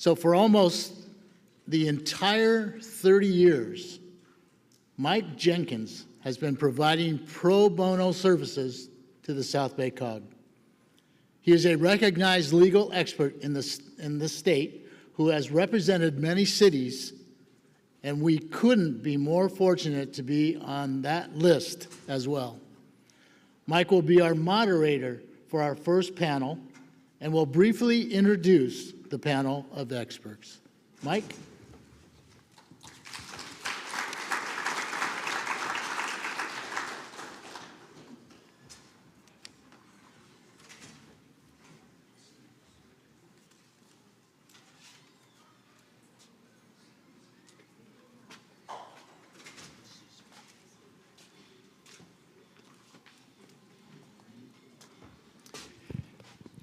So for almost the entire 30 years, Mike Jenkins has been providing pro bono services to the South Bay COG. He is a recognized legal expert in this state who has represented many cities, and we couldn't be more fortunate to be on that list as well. Mike will be our moderator for our first panel and will briefly introduce the panel of experts. Mike?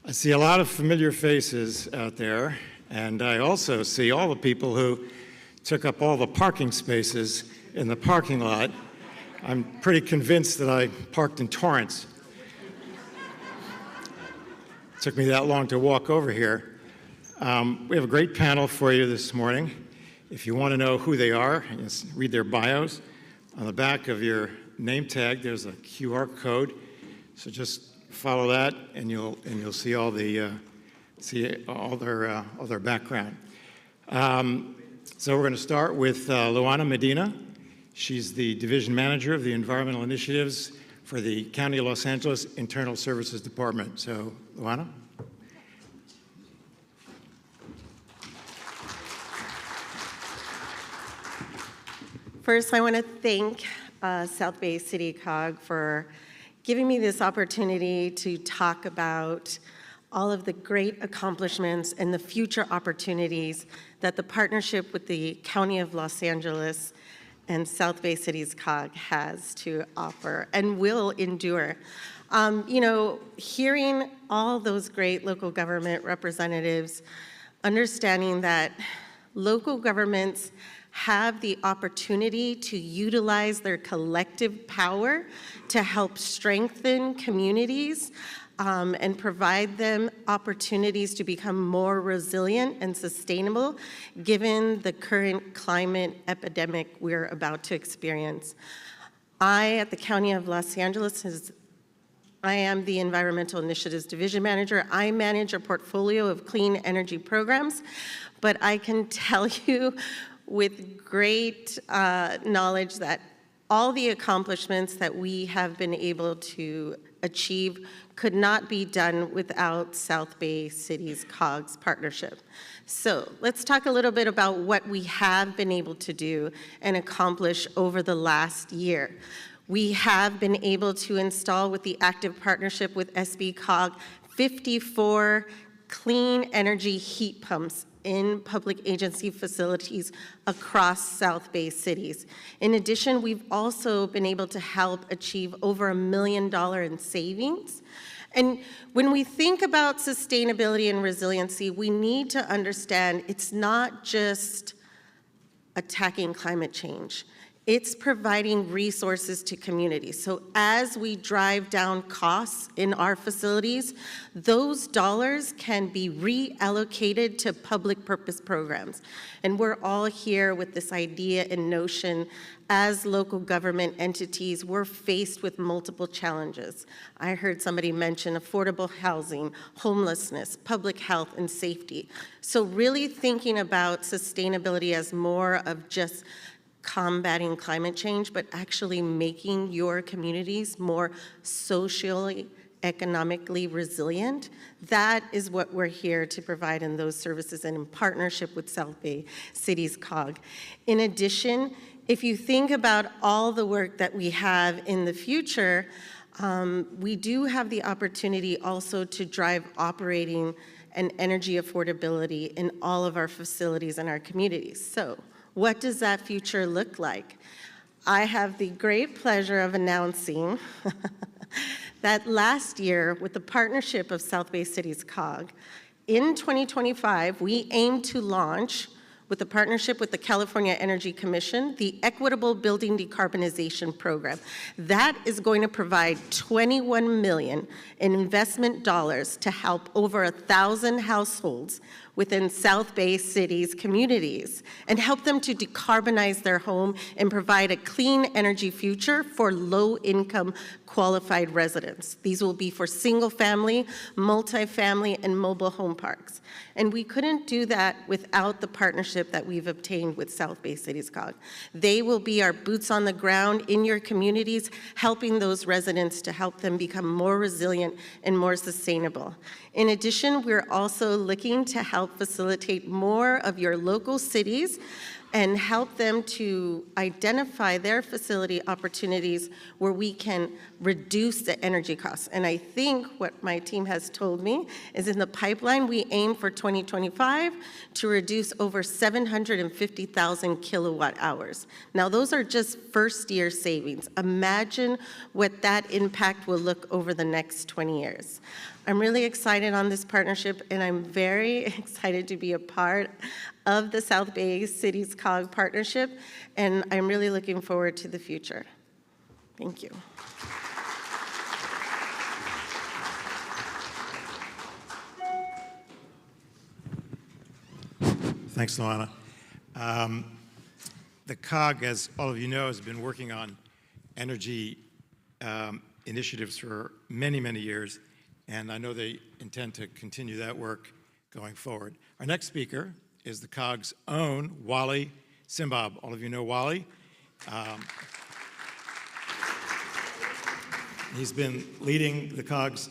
I see a lot of familiar faces out there, and I also see all the people who took up all the parking spaces in the parking lot. I'm pretty convinced that I parked in Torrance. It took me that long to walk over here. We have a great panel for you this morning. If you want to know who they are, just read their bios. On the back of your name tag, there's a QR code, so just follow that, and you'll see all their background. So we're going to start with Lujuana Medina. She's the division manager of the environmental initiatives for the County of Los Angeles Internal Services Department. So, Lujuana. First, I want to thank South Bay City COG for giving me this opportunity to talk about all of the great accomplishments and the future opportunities that the partnership with the County of Los Angeles and South Bay City's COG has to offer and will endure. Hearing all those great local government representatives, understanding that local governments have the opportunity to utilize their collective power to help strengthen communities and provide them opportunities to become more resilient and sustainable given the current climate epidemic we're about to experience. I, at the County of Los Angeles, I am the Environmental Initiatives Division Manager. I manage a portfolio of clean energy programs, but I can tell you with great knowledge that all the accomplishments that we have been able to achieve could not be done without South Bay City's COG's partnership. So let's talk a little bit about what we have been able to do and accomplish over the last year. We have been able to install, with the active partnership with SBCCOG, 54 clean energy heat pumps in public agency facilities across South Bay cities. In addition, we've also been able to help achieve over $1 million in savings. And when we think about sustainability and resiliency, we need to understand it's not just attacking climate change. It's providing resources to communities. So as we drive down costs in our facilities, those dollars can be reallocated to public purpose programs. And we're all here with this idea and notion as local government entities, we're faced with multiple challenges. I heard somebody mention affordable housing, homelessness, public health, and safety. So really thinking about sustainability as more of just combating climate change, but actually making your communities more socially, economically resilient. That is what we're here to provide in those services and in partnership with South Bay City's COG. In addition, if you think about all the work that we have in the future, we do have the opportunity also to drive operating and energy affordability in all of our facilities and our communities. So, what does that future look like? I have the great pleasure of announcing that last year, with the partnership of South Bay City's COG, in 2025, we aim to launch, with a partnership with the California Energy Commission, the Equitable Building Decarbonization Program. That is going to provide $21 million in investment dollars to help over 1,000 households within South Bay City's communities and help them to decarbonize their home and provide a clean energy future for low-income qualified residents. These will be for single-family, multifamily, and mobile home parks. And we couldn't do that without the partnership that we've obtained with South Bay Cities COG. They will be our boots on the ground in your communities, helping those residents to help them become more resilient and more sustainable. In addition, we're also looking to help facilitate more of your local cities and help them to identify their facility opportunities where we can reduce the energy costs. And I think what my team has told me is in the pipeline, we aim for 2025 to reduce over 750,000 kilowatt hours. Now, those are just first-year savings. Imagine what that impact will look over the next 20 years. I'm really excited on this partnership, and I'm very excited to be a part of the South Bay Cities COG partnership, and I'm really looking forward to the future. Thank you. Thanks, Luana. The COG, as all of you know, has been working on energy initiatives for many, many years, and I know they intend to continue that work going forward. Our next speaker is the COG's own Wally Siembab. All of you know Wally. He's been leading the COG's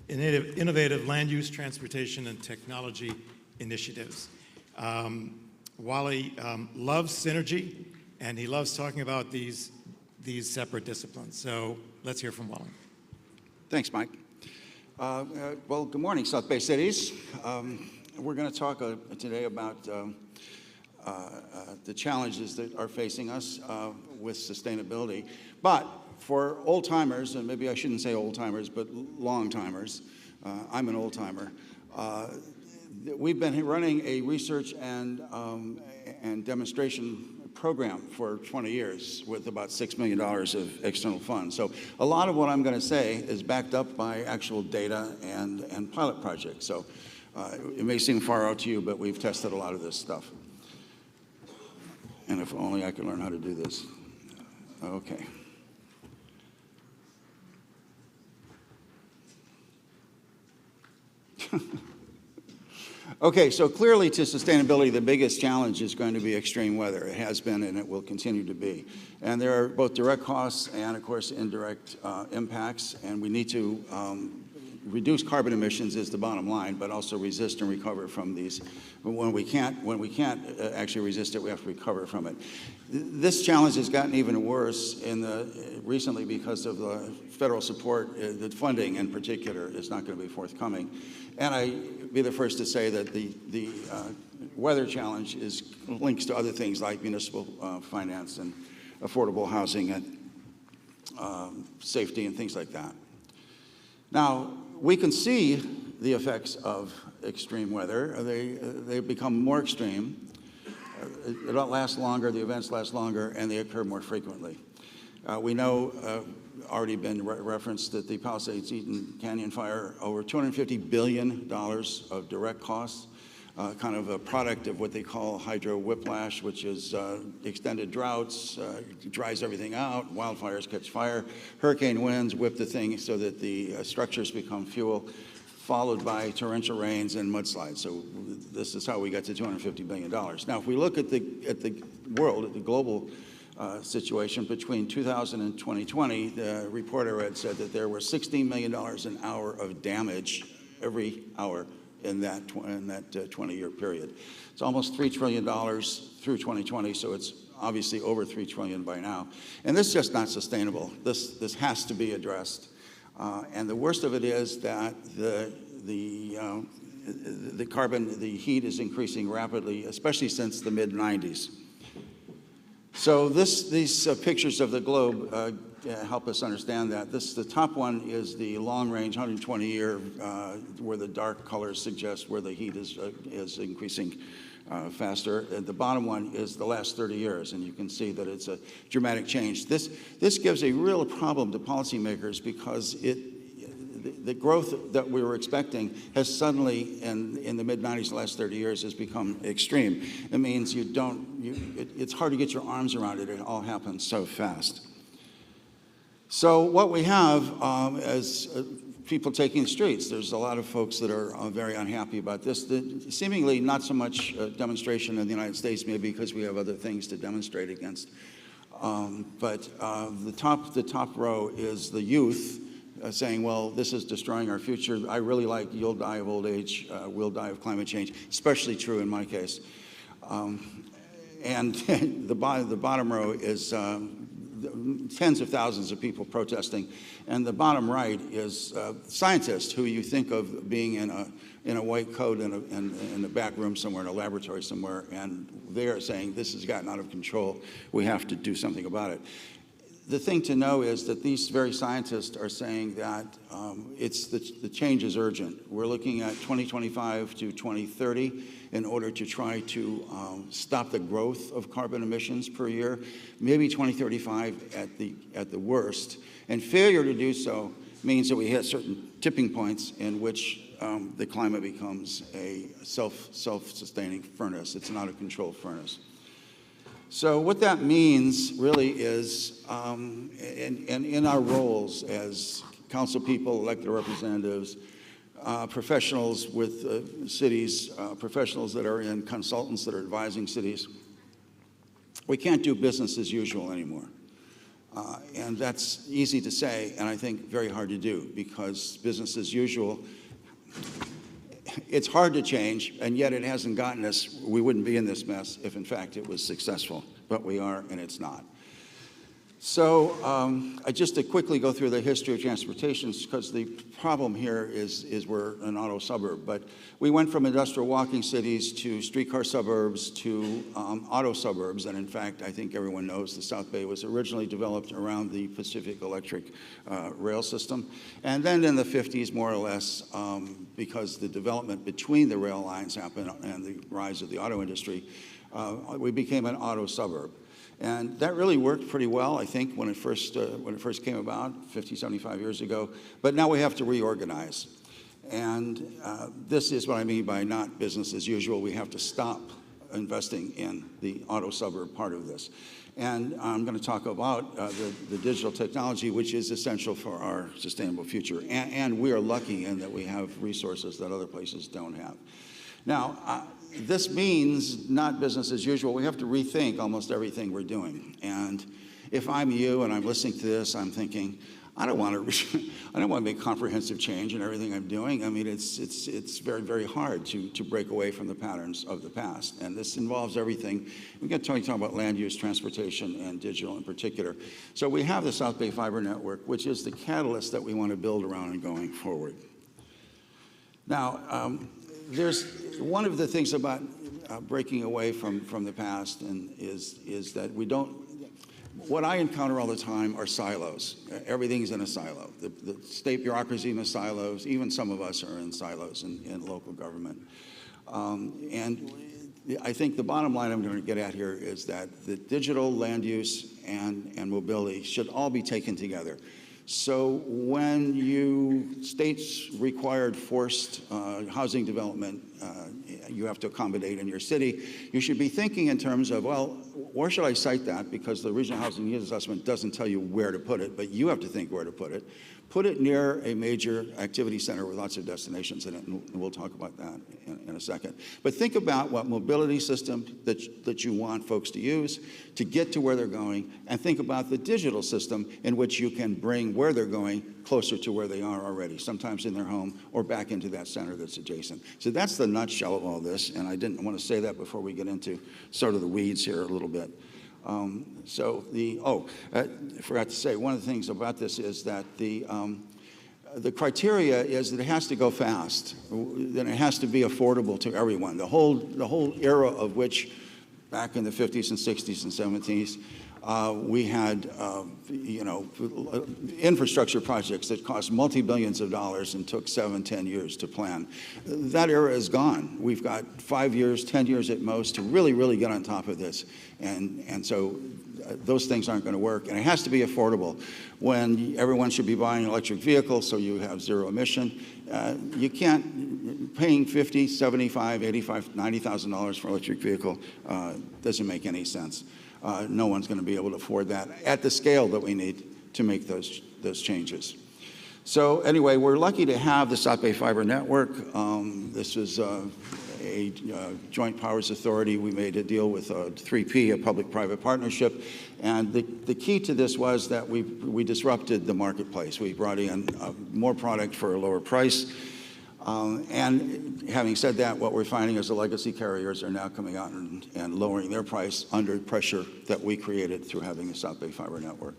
innovative land use, transportation, and technology initiatives. Wally loves synergy, and he loves talking about these separate disciplines. So let's hear from Wally. Thanks, Mike. Well, good morning, South Bay Cities. We're going to talk today about the challenges that are facing us with sustainability. But for old-timers, and maybe I shouldn't say old-timers, but long-timers, I'm an old-timer, we've been running a research and demonstration program for 20 years with about $6 million of external funds. So a lot of what I'm going to say is backed up by actual data and pilot projects. So it may seem far out to you, but we've tested a lot of this stuff. And if only I could learn how to do this. Okay. Okay, so clearly to sustainability, the biggest challenge is going to be extreme weather. It has been and it will continue to be. And there are both direct costs and, of course, indirect impacts, and we need to reduce carbon emissions is the bottom line, but also resist and recover from these. When we can't actually resist it, we have to recover from it. This challenge has gotten even worse recently because of the federal support. The funding in particular is not going to be forthcoming. And I'd be the first to say that the weather challenge links to other things like municipal finance and affordable housing and safety and things like that. Now, we can see the effects of extreme weather. They become more extreme. It lasts longer, the events last longer, and they occur more frequently. We know, already been referenced, that the Palisades-Eaton Canyon fire, over $250 billion of direct costs, kind of a product of what they call hydro whiplash, which is extended droughts, dries everything out, wildfires catch fire, hurricane winds whip the thing so that the structures become fuel, followed by torrential rains and mudslides. So this is how we got to $250 billion. Now, if we look at the world, at the global situation between 2000 and 2020, the report I read said that there were $16 million an hour of damage every hour in that 20-year period. It's almost $3 trillion through 2020, so it's obviously over $3 trillion by now. And this is just not sustainable. This has to be addressed. And the worst of it is that the heat is increasing rapidly, especially since the mid-90s. So these pictures of the globe help us understand that. The top one is the long-range 120-year, where the dark colors suggest where the heat is increasing faster. And the bottom one is the last 30 years, and you can see that it's a dramatic change. This gives a real problem to policymakers because the growth that we were expecting has suddenly, in the mid-90s, the last 30 years, has become extreme. It means it's hard to get your arms around it. It all happens so fast. So what we have as people taking the streets, there's a lot of folks that are very unhappy about this. Seemingly not so much demonstration in the United States, maybe because we have other things to demonstrate against. But the top row is the youth saying, well, this is destroying our future. I really like you'll die of old age, we'll die of climate change, especially true in my case. And the bottom row is tens of thousands of people protesting. And the bottom right is scientists who you think of being in a white coat in a back room somewhere, in a laboratory somewhere, and they're saying this has gotten out of control. We have to do something about it. The thing to know is that these very scientists are saying that the change is urgent. We're looking at 2025 to 2030 in order to try to stop the growth of carbon emissions per year, maybe 2035 at the worst. And failure to do so means that we hit certain tipping points in which the climate becomes a self-sustaining furnace. It's not a controlled furnace. So what that means really is, and in our roles as council people, elected representatives, professionals with cities, professionals that are in consultants that are advising cities, we can't do business as usual anymore. And that's easy to say, and I think very hard to do, because business as usual, it's hard to change, and yet it hasn't gotten us. We wouldn't be in this mess if, in fact, it was successful, but we are, and it's not. So just to quickly go through the history of transportation, because the problem here is we're an auto suburb, but we went from industrial walking cities to streetcar suburbs to auto suburbs, and in fact, I think everyone knows the South Bay was originally developed around the Pacific Electric rail system, and then in the 50s, more or less, because the development between the rail lines happened and the rise of the auto industry, we became an auto suburb. And that really worked pretty well, I think, when it first came about 50, 75 years ago. But now we have to reorganize. And this is what I mean by not business as usual. We have to stop investing in the auto suburb part of this. And I'm going to talk about the digital technology, which is essential for our sustainable future. And we are lucky in that we have resources that other places don't have. Now, this means not business as usual. We have to rethink almost everything we're doing. And if I'm you and I'm listening to this, I'm thinking, I don't want to make comprehensive change in everything I'm doing. I mean, it's very, very hard to break away from the patterns of the past. And this involves everything. We're going to talk about land use, transportation, and digital in particular. So we have the South Bay Fiber Network, which is the catalyst that we want to build around and going forward. Now, there's one of the things about breaking away from the past is that we don't. What I encounter all the time are silos. Everything's in a silo. The state bureaucracy in the silos. Even some of us are in silos in local government. And I think the bottom line I'm going to get at here is that the digital, land use, and mobility should all be taken together. So when states required forced housing development, you have to accommodate in your city, you should be thinking in terms of, well, where should I site that? Because the Regional Housing Needs Assessment doesn't tell you where to put it, but you have to think where to put it. Put it near a major activity center with lots of destinations in it, and we'll talk about that in a second. But think about what mobility system that you want folks to use to get to where they're going, and think about the digital system in which you can bring where they're going closer to where they are already, sometimes in their home or back into that center that's adjacent. So that's the nutshell of all this, and I didn't want to say that before we get into sort of the weeds here a little bit. I forgot to say, one of the things about this is that the criteria is that it has to go fast, then it has to be affordable to everyone. The whole era of which, back in the 50s and 60s and 70s, we had, infrastructure projects that cost multi-billions of dollars and took 7-10 years to plan. That era is gone. We've got 5 years, 10 years at most to really, really get on top of this. And so those things aren't going to work. And it has to be affordable. When everyone should be buying an electric vehicle so you have zero emission, you can't, paying $50,000, $75,000, $85,000, $90,000 for an electric vehicle doesn't make any sense. No one's going to be able to afford that at the scale that we need to make those changes. So anyway, we're lucky to have the South Bay Fiber Network. This is a joint powers authority. We made a deal with 3P, a public-private partnership. And the key to this was that we disrupted the marketplace. We brought in more product for a lower price. And having said that, what we're finding is the legacy carriers are now coming out and lowering their price under pressure that we created through having the South Bay Fiber Network.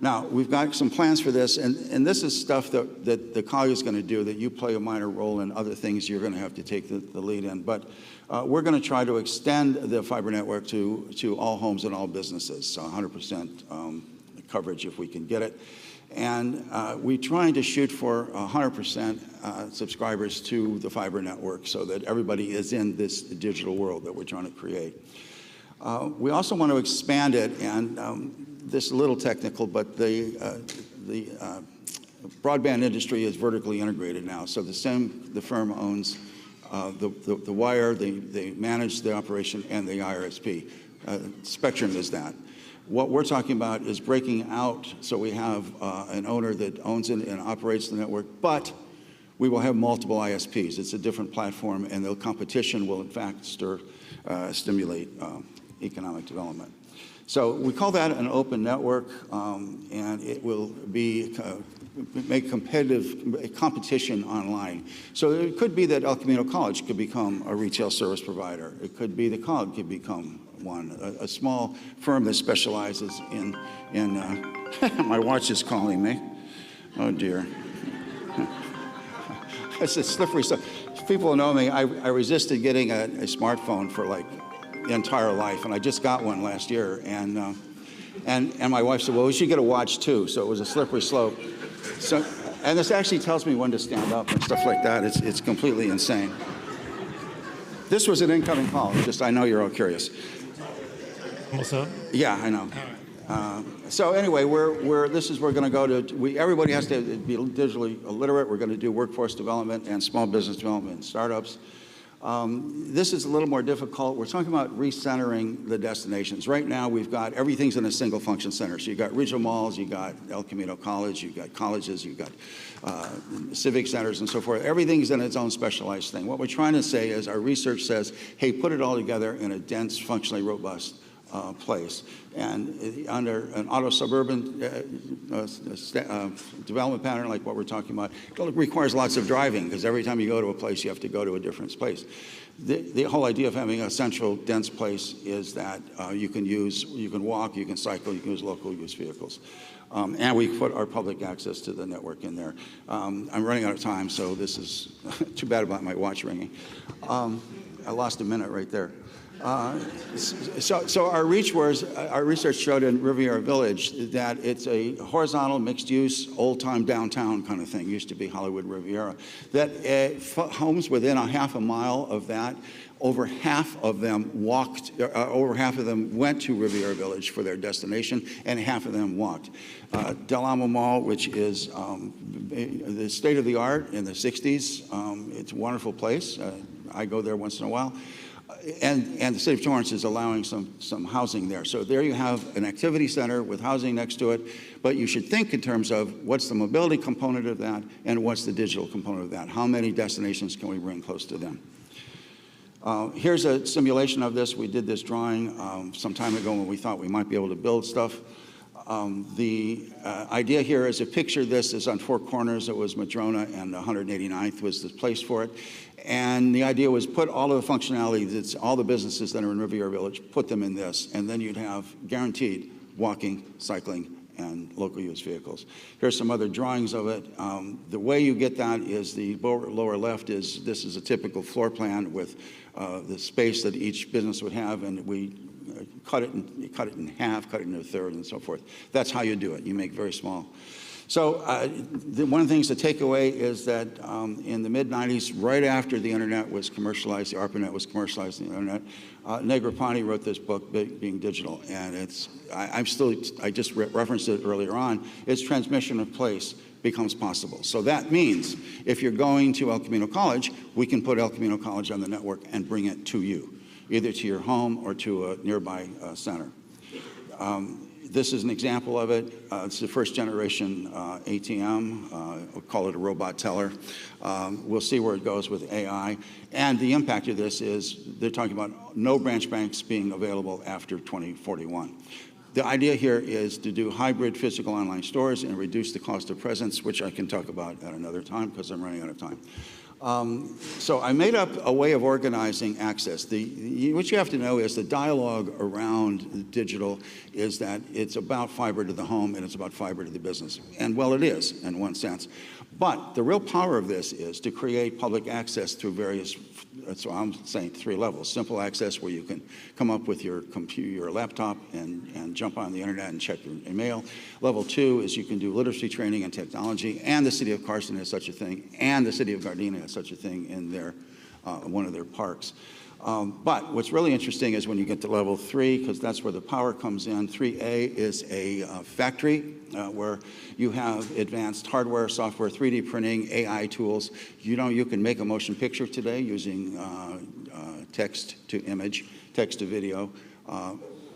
Now, we've got some plans for this, and this is stuff that the COG is going to do, that you play a minor role in. Other things you're going to have to take the lead in. But we're going to try to extend the fiber network to all homes and all businesses, so 100% coverage if we can get it. And we're trying to shoot for 100% subscribers to the fiber network so that everybody is in this digital world that we're trying to create. We also want to expand it, and this is a little technical, but the broadband industry is vertically integrated now. So the firm owns the wire, they manage the operation, and the IRSP. Spectrum is that. What we're talking about is breaking out, so we have an owner that owns it and operates the network, but we will have multiple ISPs. It's a different platform, and the competition will, in fact, stimulate economic development. So we call that an open network, and it will make competition online. So it could be that El Camino College could become a retail service provider. It could be the COG could become one, a small firm that specializes in my watch is calling me. Oh dear. It's a slippery stuff. People know me. I resisted getting a smartphone for like the entire life, and I just got one last year, and my wife said, well, we should get a watch too. So it was a slippery slope. So, and this actually tells me when to stand up and stuff like that. It's completely insane. This was an incoming call. Just, I know you're all curious. Almost up? Yeah, I know. So anyway, we're going to go to, everybody has to be digitally illiterate. We're going to do workforce development and small business development and startups. This is a little more difficult. We're talking about recentering the destinations. Right now, we've got everything's in a single function center. So you've got regional malls, you've got El Camino College, you've got colleges, you've got civic centers and so forth. Everything's in its own specialized thing. What we're trying to say is our research says, hey, put it all together in a dense, functionally robust place. And under an auto-suburban development pattern like what we're talking about, it requires lots of driving because every time you go to a place, you have to go to a different place. The whole idea of having a central, dense place is that you can walk, you can cycle, you can use local use vehicles. And we put our public access to the network in there. I'm running out of time, so this is too bad about my watch ringing. I lost a minute right there. So our research showed in Riviera Village that it's a horizontal, mixed-use, old-time downtown kind of thing. Used to be Hollywood Riviera. That homes within a half a mile of that, over half of them went to Riviera Village for their destination, and half of them walked. Del Amo Mall, which is the state-of-the-art in the 60s, it's a wonderful place. I go there once in a while. And the city of Torrance is allowing some housing there. So there you have an activity center with housing next to it, but you should think in terms of what's the mobility component of that and what's the digital component of that. How many destinations can we bring close to them? Here's a simulation of this. We did this drawing some time ago when we thought we might be able to build stuff. The idea here is to picture this as on four corners. It was Madrona and 189th was the place for it. And the idea was put all of the functionality, that's all the businesses that are in Riviera Village, put them in this, and then you'd have guaranteed walking, cycling, and local use vehicles. Here's some other drawings of it. The way you get that is the lower left is, this is a typical floor plan with the space that each business would have, and we cut it in half, cut it into a third, and so forth. That's how you do it. You make very small So one of the things to take away is that in the mid-90s, right after the internet was commercialized, the ARPANET was commercialized, the internet, Negroponte wrote this book, Being Digital, and I just referenced it earlier on, its transmission of place becomes possible. So that means if you're going to El Camino College, we can put El Camino College on the network and bring it to you, either to your home or to a nearby center. This is an example of it. It's the first generation ATM. We'll call it a robot teller. We'll see where it goes with AI. And the impact of this is they're talking about no branch banks being available after 2041. The idea here is to do hybrid physical online stores and reduce the cost of presence, which I can talk about at another time because I'm running out of time. So I made up a way of organizing access. What you have to know is the dialogue around digital is that it's about fiber to the home and it's about fiber to the business. And well, it is in one sense. But the real power of this is to create public access through various, so I'm saying 3 levels. Simple access where you can come up with your computer, your laptop and jump on the internet and check your email. Level 2 is you can do literacy training and technology, and the city of Carson has such a thing, and the city of Gardena has such a thing in their, one of their parks. But what's really interesting is when you get to level 3, because that's where the power comes in. 3A is a factory where you have advanced hardware, software, 3D printing, AI tools. You know, you can make a motion picture today using text to image, text to video.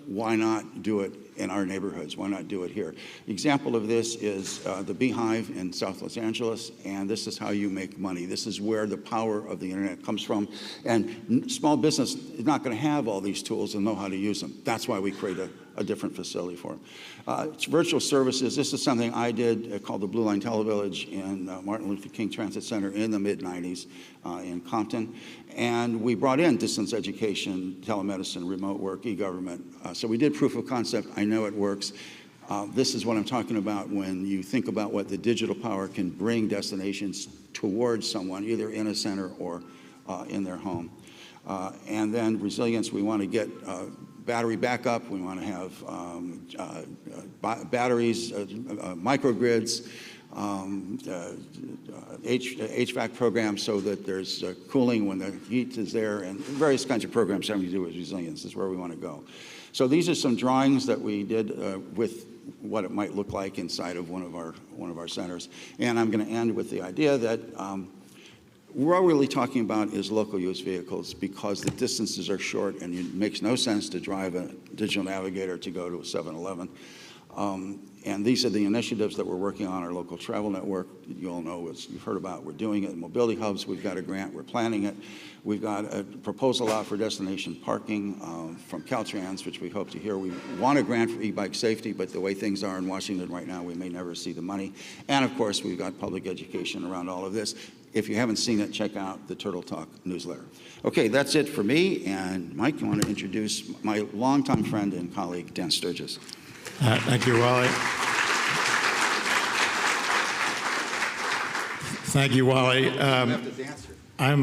Why not do it in our neighborhoods? Why not do it here? Example of this is the Beehive in South Los Angeles, and this is how you make money. This is where the power of the internet comes from. And small business is not going to have all these tools and know how to use them. That's why we create a different facility for them. It's virtual services. This is something I did called the Blue Line Televillage in Martin Luther King Transit Center in the mid-90s in Compton. And we brought in distance education, telemedicine, remote work, e-government. So we did proof of concept. I know it works. This is what I'm talking about when you think about what the digital power can bring destinations towards someone, either in a center or in their home. And then resilience, we want to get battery backup. We want to have batteries, microgrids, HVAC programs so that there's cooling when the heat is there, and various kinds of programs having to do with resilience is where we want to go. So these are some drawings that we did with what it might look like inside of one of our centers. And I'm going to end with the idea that what we're really talking about is local use vehicles because the distances are short and it makes no sense to drive a digital navigator to go to a 7-Eleven. And these are the initiatives that we're working on our local travel network. You all know, as you've heard about, we're doing it in Mobility Hubs. We've got a grant, we're planning it. We've got a proposal out for destination parking from Caltrans, which we hope to hear. We want a grant for e-bike safety, but the way things are in Washington right now, we may never see the money. And of course, we've got public education around all of this. If you haven't seen it, check out the Turtle Talk newsletter. Okay, that's it for me. And Mike, you want to introduce my longtime friend and colleague, Dan Sturges. Thank you, Wally. Thank you, Wally. I'm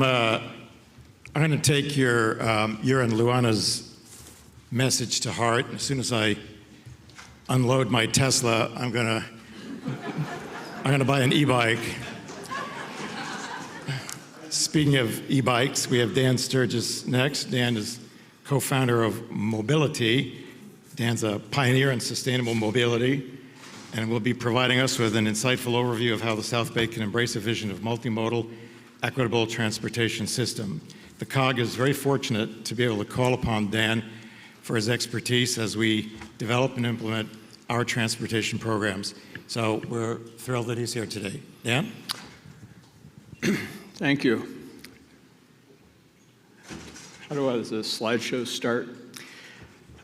going to take your and Luana's message to heart. As soon as I unload my Tesla, I'm going to buy an e-bike. Speaking of e-bikes, we have Dan Sturges next. Dan is co-founder of Mobilitee. Dan's a pioneer in sustainable mobility and will be providing us with an insightful overview of how the South Bay can embrace a vision of multimodal, equitable transportation system. The COG is very fortunate to be able to call upon Dan for his expertise as we develop and implement our transportation programs. So we're thrilled that he's here today. Dan? Thank you. How does the slideshow start?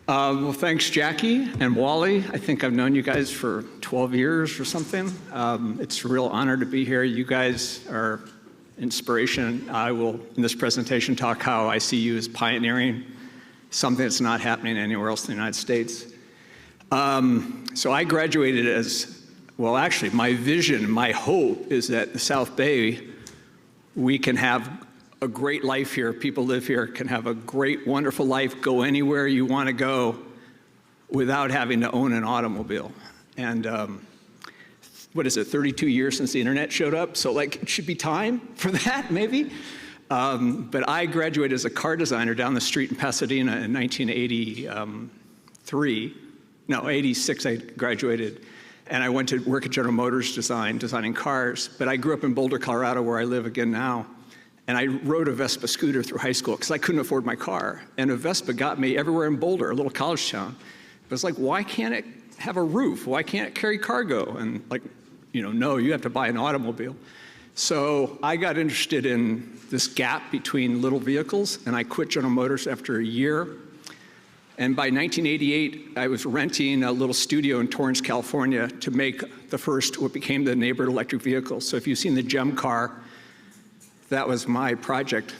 Well, thanks, Jackie and Wally. I think I've known you guys for 12 years or something. It's a real honor to be here. You guys are inspiration. I will, in this presentation, talk how I see you as pioneering something that's not happening anywhere else in the United States. So I graduated as, well, actually, my vision, my hope is that the South Bay, we can have a great life here. People live here, can have a great, wonderful life, go anywhere you want to go without having to own an automobile. And what is it, 32 years since the internet showed up? So like, it should be time for that, maybe? But I graduated as a car designer down the street in Pasadena in 86 I graduated. And I went to work at General Motors designing cars. But I grew up in Boulder, Colorado, where I live again now. And I rode a Vespa scooter through high school because I couldn't afford my car. And a Vespa got me everywhere in Boulder, a little college town. But it's like, why can't it have a roof? Why can't it carry cargo? And like, no, you have to buy an automobile. So I got interested in this gap between little vehicles, and I quit General Motors after a year. And by 1988, I was renting a little studio in Torrance, California to make the first, what became the neighborhood electric vehicle. So if you've seen the GEM car, that was my project.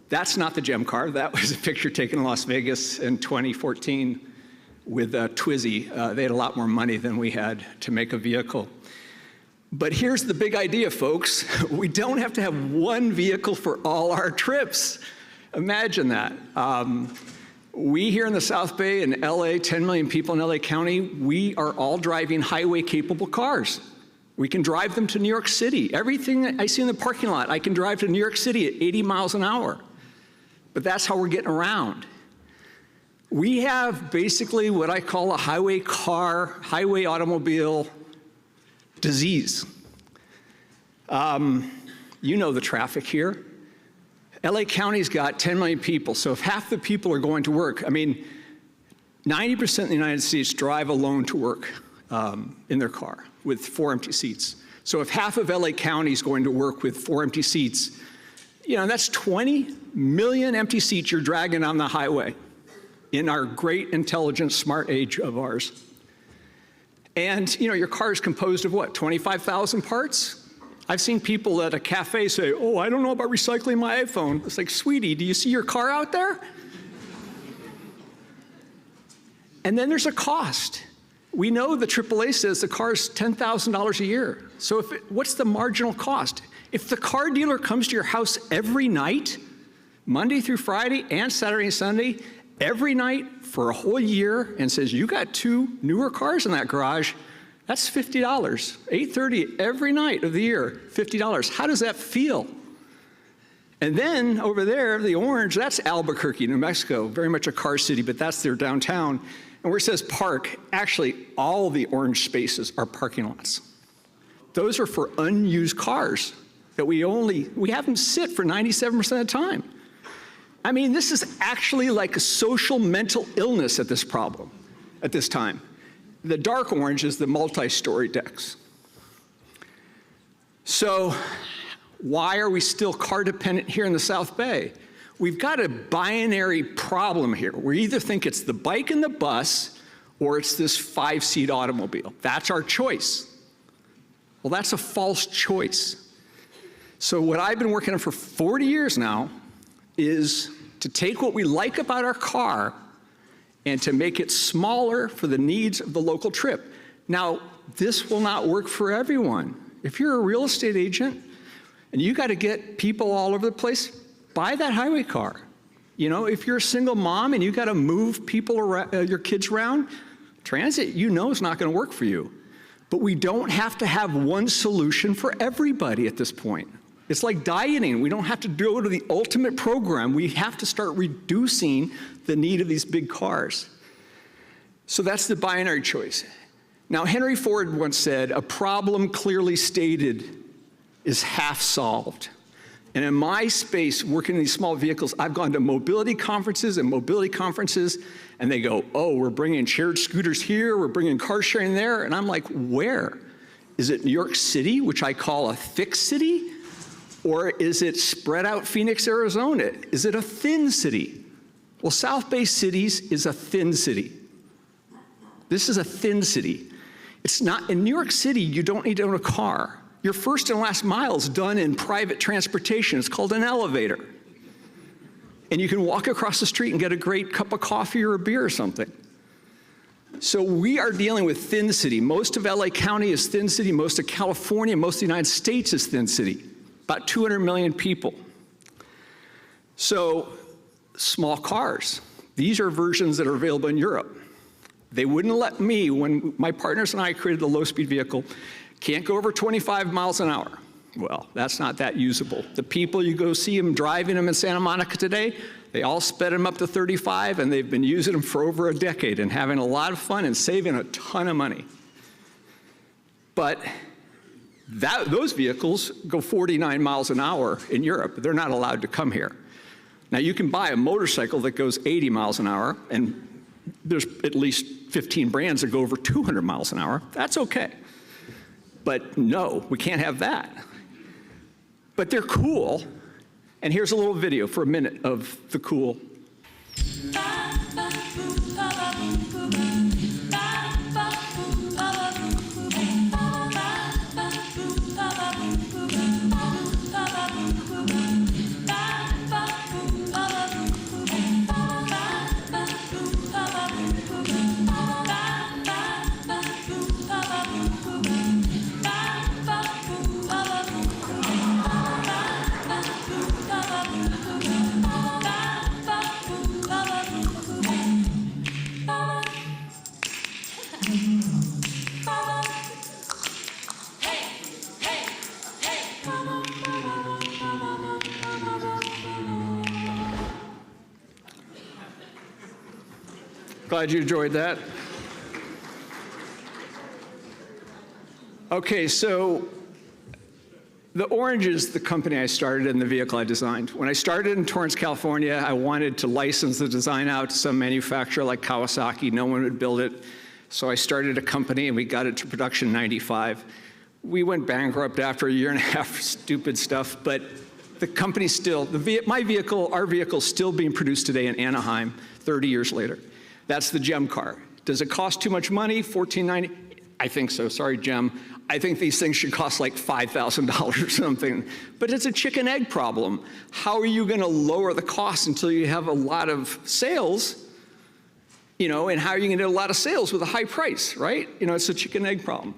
That's not the GEM car. That was a picture taken in Las Vegas in 2014 with Twizy. They had a lot more money than we had to make a vehicle. But here's the big idea, folks. We don't have to have one vehicle for all our trips. Imagine that. We here in the South Bay in LA, 10 million people in LA County, we are all driving highway-capable cars. We can drive them to New York City. Everything that I see in the parking lot, I can drive to New York City at 80 miles an hour. But that's how we're getting around. We have basically what I call a highway automobile disease. You know the traffic here. LA County's got 10 million people, so if half the people are going to work, 90% of the United States drive alone to work in their car with 4 empty seats. So if half of LA County is going to work with 4 empty seats, that's 20 million empty seats you're dragging on the highway in our great, intelligent, smart age of ours. And your car is composed of what, 25,000 parts? I've seen people at a cafe say, oh, I don't know about recycling my iPhone. It's like, sweetie, do you see your car out there? And then there's a cost. We know the AAA says the car is $10,000 a year. So what's the marginal cost? If the car dealer comes to your house every night, Monday through Friday and Saturday and Sunday, every night for a whole year and says, you got 2 newer cars in that garage, that's $50, $830 every night of the year, $50. How does that feel? And then over there, the orange, that's Albuquerque, New Mexico, very much a car city, but that's their downtown. And where it says park, actually all the orange spaces are parking lots. Those are for unused cars that we have them sit for 97% of the time. This is actually like a social mental illness at this time. The dark orange is the multi-story decks. So why are we still car dependent here in the South Bay? We've got a binary problem here. We either think it's the bike and the bus or it's this 5-seat automobile. That's our choice. Well, that's a false choice. So what I've been working on for 40 years now is to take what we like about our car and to make it smaller for the needs of the local trip. Now, this will not work for everyone. If you're a real estate agent and you got to get people all over the place, buy that highway car. If you're a single mom and you got to move people around, your kids around, transit, is not going to work for you. But we don't have to have one solution for everybody at this point. It's like dieting. We don't have to go to the ultimate program. We have to start reducing the need of these big cars. So that's the binary choice. Now, Henry Ford once said, a problem clearly stated is half solved. And in my space, working in these small vehicles, I've gone to mobility conferences, and they go, oh, we're bringing shared scooters here, we're bringing car sharing there. And I'm like, where? Is it New York City, which I call a thick city? Or is it spread out Phoenix, Arizona? Is it a thin city? Well, South Bay Cities is a thin city. This is a thin city. It's not, in New York City, you don't need to own a car. Your first and last mile is done in private transportation. It's called an elevator. And you can walk across the street and get a great cup of coffee or a beer or something. So we are dealing with thin city. Most of LA County is thin city. Most of California, most of the United States is thin city. About 200 million people. So small cars. These are versions that are available in Europe. They wouldn't let me, when my partners and I created the low-speed vehicle, Can't go over 25 miles an hour. Well, that's not that usable. The people you go see them driving them in Santa Monica today, they all sped them up to 35, and they've been using them for over a decade and having a lot of fun and saving a ton of money. But those vehicles go 49 miles an hour in Europe. They're not allowed to come here. Now, you can buy a motorcycle that goes 80 miles an hour, and there's at least 15 brands that go over 200 miles an hour. That's okay. But no, we can't have that. But they're cool, and here's a little video for a minute of the cool. Glad you enjoyed that. Okay, so the Orange is the company I started and the vehicle I designed. When I started in Torrance, California, I wanted to license the design out to some manufacturer like Kawasaki. No one would build it. So I started a company and we got it to production in '95. We went bankrupt after a year and a half, stupid stuff, but the company's still, our vehicle's still being produced today in Anaheim 30 years later. That's the GEM car. Does it cost too much money, $14.90? I think so, sorry, GEM. I think these things should cost like $5,000 or something. But it's a chicken egg problem. How are you gonna lower the cost until you have a lot of sales, and how are you gonna get a lot of sales with a high price, right? It's a chicken egg problem.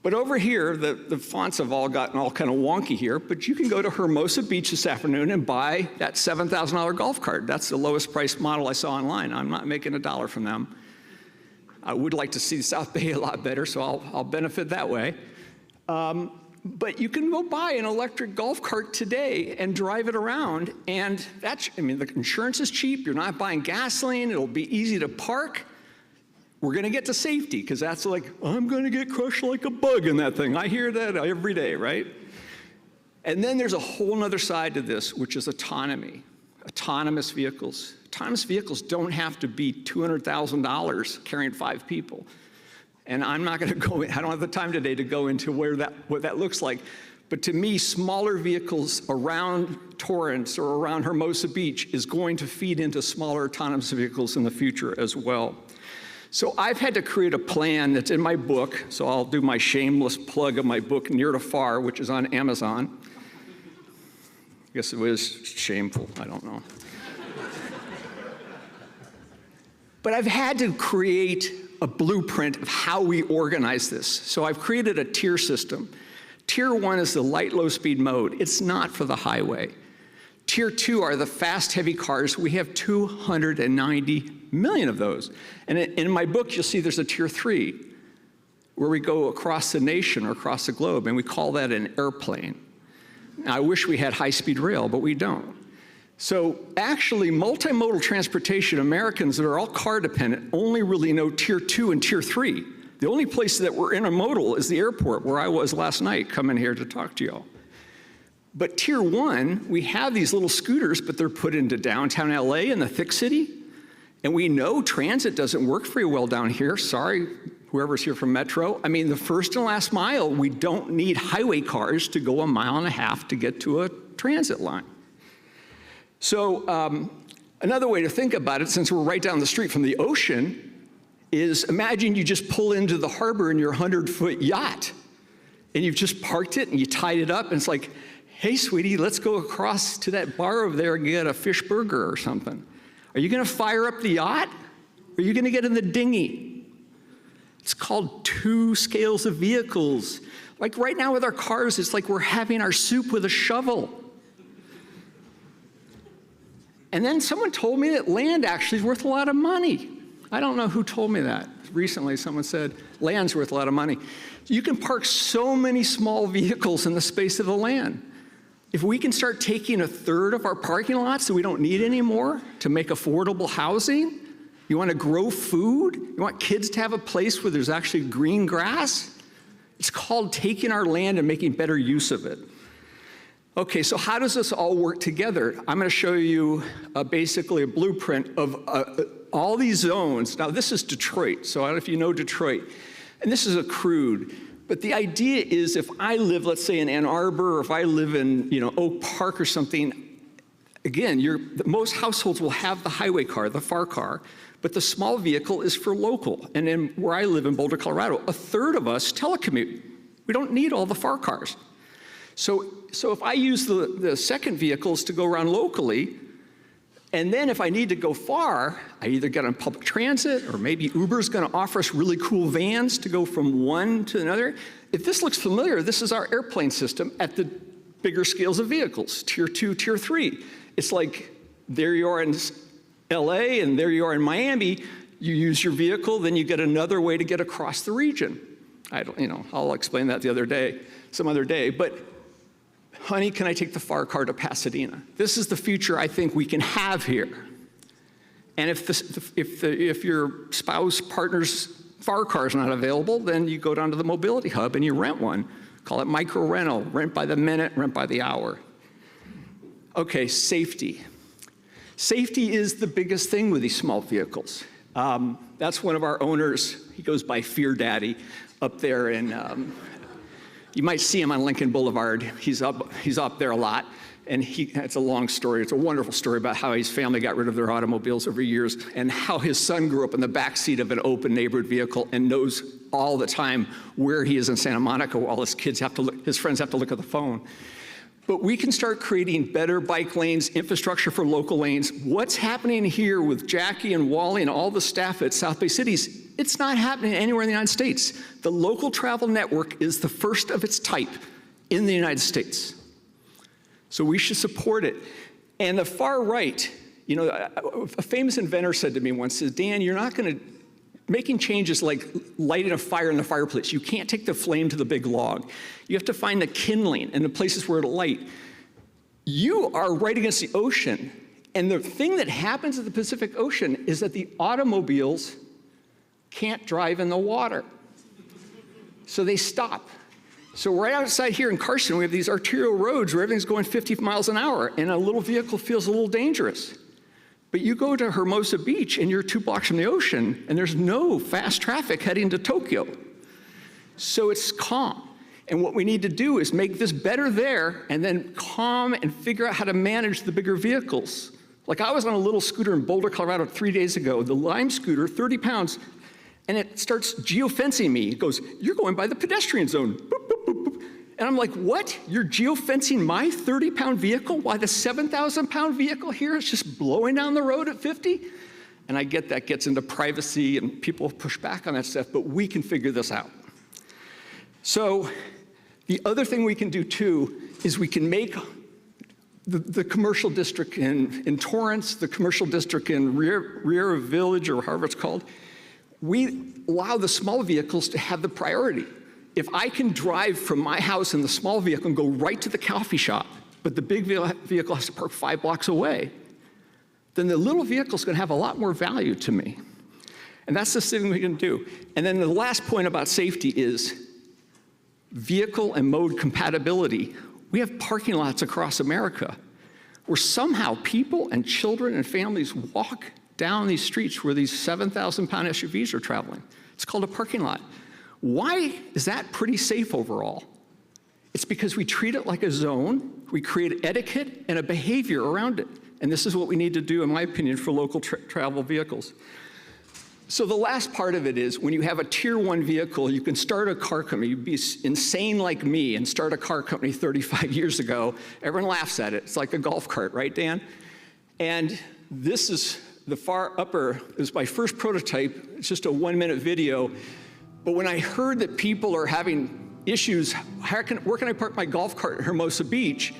But over here, the fonts have all gotten all kind of wonky here, but you can go to Hermosa Beach this afternoon and buy that $7,000 golf cart. That's the lowest priced model I saw online. I'm not making a dollar from them. I would like to see South Bay a lot better, so I'll benefit that way. But you can go buy an electric golf cart today and drive it around, and the insurance is cheap. You're not buying gasoline. It'll be easy to park. We're gonna get to safety, because that's like, I'm gonna get crushed like a bug in that thing. I hear that every day, right? And then there's a whole other side to this, which is autonomy, autonomous vehicles. Autonomous vehicles don't have to be $200,000 carrying 5 people. And I'm not gonna go in, I don't have the time today to go into what that looks like. But to me, smaller vehicles around Torrance or around Hermosa Beach is going to feed into smaller autonomous vehicles in the future as well. So I've had to create a plan that's in my book, so I'll do my shameless plug of my book, Near to Far, which is on Amazon. I guess it was shameful, I don't know. But I've had to create a blueprint of how we organize this. So I've created a tier system. Tier 1 is the light, low-speed mode. It's not for the highway. Tier 2 are the fast, heavy cars. We have 290 million of those. And in my book, you'll see there's a Tier 3, where we go across the nation or across the globe, and we call that an airplane. Now, I wish we had high-speed rail, but we don't. So actually, multimodal transportation, Americans that are all car-dependent only really know Tier 2 and Tier 3. The only place that we're intermodal is the airport, where I was last night coming here to talk to y'all. But Tier 1, we have these little scooters, but they're put into downtown LA in the thick city. And we know transit doesn't work very well down here. Sorry, whoever's here from Metro. I mean, the first and last mile, we don't need highway cars to go 1.5 miles to get to a transit line. So another way to think about it, since we're right down the street from the ocean, is imagine you just pull into the harbor in your 100-foot yacht, and you've just parked it and you tied it up, and it's like, hey, sweetie, let's go across to that bar over there and get a fish burger or something. Are you gonna fire up the yacht? Or are you gonna get in the dinghy? It's called 2 scales of vehicles. Like right now with our cars, it's like we're having our soup with a shovel. And then someone told me that land actually is worth a lot of money. I don't know who told me that. recently, someone said, land's worth a lot of money. You can park so many small vehicles in the space of the land. If we can start taking a third of our parking lots that we don't need anymore to make affordable housing, you want to grow food, you want kids to have a place where there's actually green grass, it's called taking our land and making better use of it. Okay, so how does this all work together? I'm going to show you basically a blueprint of all these zones. Now, this is Detroit, so I don't know if you know Detroit. And this is a crude. But the idea is if I live, let's say, in Ann Arbor, or if I live in Oak Park or something, again, most households will have the highway car, the FAR car, but the small vehicle is for local. And then where I live in Boulder, Colorado, a third of us telecommute. We don't need all the FAR cars. So if I use the second vehicles to go around locally, and then if I need to go far, I either get on public transit, or maybe Uber's gonna offer us really cool vans to go from one to another. If this looks familiar, this is our airplane system at the bigger scales of vehicles, tier 2, tier 3. It's like there you are in LA and there you are in Miami, you use your vehicle, then you get another way to get across the region. I'll explain that some other day, but honey, can I take the FAR car to Pasadena? This is the future I think we can have here. And if your spouse, partner's FAR car is not available, then you go down to the Mobility Hub and you rent one. Call it micro rental, rent by the minute, rent by the hour. Okay, safety. Safety is the biggest thing with these small vehicles. That's one of our owners. He goes by Fear Daddy up there in, you might see him on Lincoln Boulevard. He's up there a lot. And it's a long story. It's a wonderful story about how his family got rid of their automobiles over years and how his son grew up in the backseat of an open neighborhood vehicle and knows all the time where he is in Santa Monica while his friends have to look at the phone. But we can start creating better bike lanes, infrastructure for local lanes. What's happening here with Jackie and Wally and all the staff at South Bay Cities, it's not happening anywhere in the United States. The local travel network is the first of its type in the United States. So we should support it. And the far right, a famous inventor said to me once, Dan, you're not going to, making changes like lighting a fire in the fireplace. You can't take the flame to the big log. You have to find the kindling and the places where it'll light. You are right against the ocean. And the thing that happens at the Pacific Ocean is that the automobiles can't drive in the water. So they stop. So right outside here in Carson, we have these arterial roads where everything's going 50 miles an hour, and a little vehicle feels a little dangerous. But you go to Hermosa Beach, and you're 2 blocks from the ocean, and there's no fast traffic heading to Tokyo. So it's calm. And what we need to do is make this better there, and then calm and figure out how to manage the bigger vehicles. Like I was on a little scooter in Boulder, Colorado 3 days ago, the Lime scooter, 30 pounds, and it starts geofencing me. It goes, you're going by the pedestrian zone. Boop, boop, boop, boop. And I'm like, what? You're geofencing my 30-pound vehicle? Why the 7,000-pound vehicle here is just blowing down the road at 50? And I get that gets into privacy and people push back on that stuff, but we can figure this out. So the other thing we can do too is we can make the commercial district in Torrance, the commercial district in Riera Village, or however it's called, we allow the small vehicles to have the priority. If I can drive from my house in the small vehicle and go right to the coffee shop, but the big vehicle has to park 5 blocks away, then the little vehicle is going to have a lot more value to me. And that's the thing we can do. And then the last point about safety is vehicle and mode compatibility. We have parking lots across America where somehow people and children and families walk down these streets where these 7,000-pound SUVs are traveling. It's called a parking lot. Why is that pretty safe overall? It's because we treat it like a zone, we create etiquette and a behavior around it. And this is what we need to do, in my opinion, for local travel vehicles. So the last part of it is when you have a tier 1 vehicle, you can start a car company. You'd be insane like me and start a car company 35 years ago. Everyone laughs at it. It's like a golf cart, right, Dan? And this is the far upper, is my first prototype. It's just a 1-minute video. But when I heard that people are having issues, where can I park my golf cart at Hermosa Beach?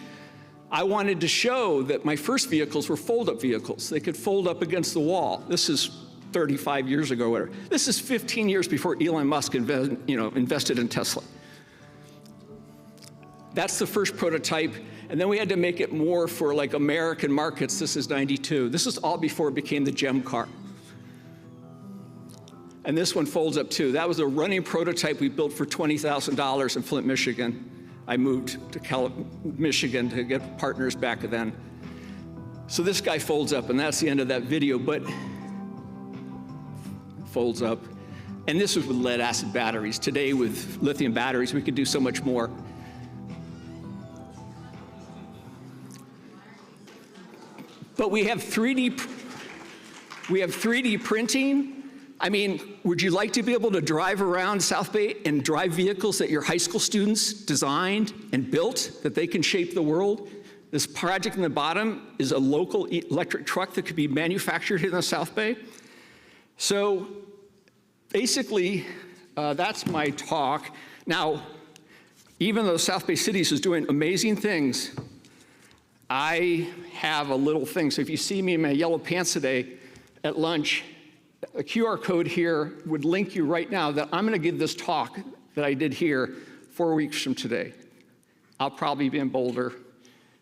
I wanted to show that my first vehicles were fold-up vehicles. They could fold up against the wall. This is 35 years ago, whatever. This is 15 years before Elon Musk invested in Tesla. That's the first prototype. And then we had to make it more for like American markets. This is 92. This is all before it became the GEM car. And this one folds up too. That was a running prototype we built for $20,000 in Flint, Michigan. I moved to Michigan to get partners back then. So this guy folds up, and that's the end of that video, but folds up. And this was with lead acid batteries. Today with lithium batteries, we could do so much more. But we have 3D printing. I mean, would you like to be able to drive around South Bay and drive vehicles that your high school students designed and built, that they can shape the world? This project in the bottom is a local electric truck that could be manufactured in the South Bay. So basically, that's my talk. Now, even though South Bay Cities is doing amazing things, I have a little thing. So if you see me in my yellow pants today at lunch, a QR code here would link you right now that I'm gonna give this talk that I did here 4 weeks from today. I'll probably be in Boulder,